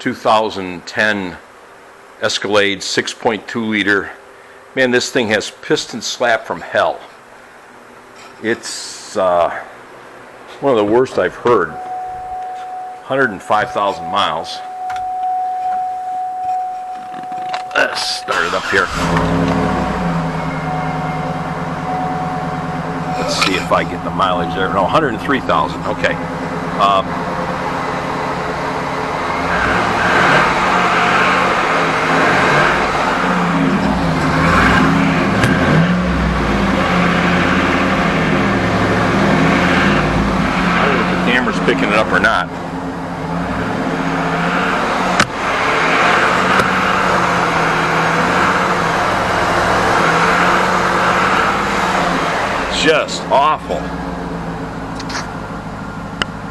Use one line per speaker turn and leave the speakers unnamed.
2010 Escalade 6.2 liter. Man, this thing has piston slap from hell. It's one of the worst I've heard. 105,000 miles. Let's start it up here. Let's see if I get the mileage there. No, 103,000. Okay. I don't know if the camera's picking it up or not. Just awful.